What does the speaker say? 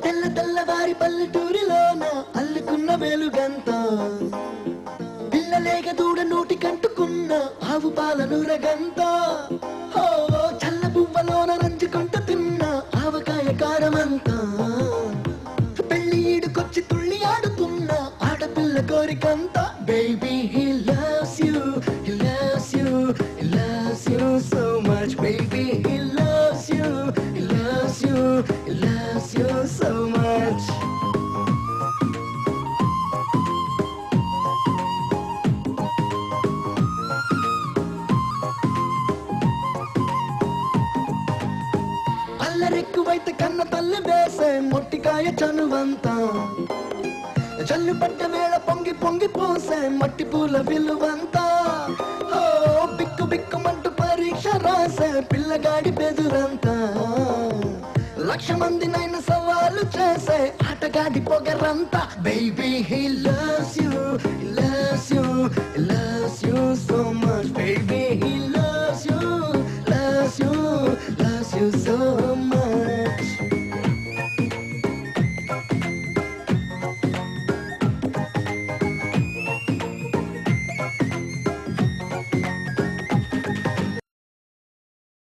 తెల్ల తెల్లవారి పల్లెటూరిలోన అల్లుకున్న వెలుగంత పిల్లలేక దూడ నోటి కంటుకున్న ఆవు పాల నూరగంత చల్ల పువ్వలోన నంచుకుంటూ తిన్న ఆవకాయ కారమంతా పెళ్లి ఈడుకొచ్చి తుళ్ళి ఆడుతున్న ఆడపిల్ల కోరికంత baby he loves you he loves you he loves you so much baby he loves you he loves you he loves you so much అల్లరెక్కువైతే కన్న తల్లి వేసే మొట్టికాయ చనువంతా జల్లు పడ్డ వేళ పొంగి పొంగి పోసే మట్టి పూల విలువంతా బిక్కు బిక్కుమంటూ పరీక్ష రాసే పిల్లగాడి బెదురంతా లక్ష మందినైనా సవాలు చేసే ఆటగాడి పొగరంతా baby he loves you he loves you he loves you so much baby he loves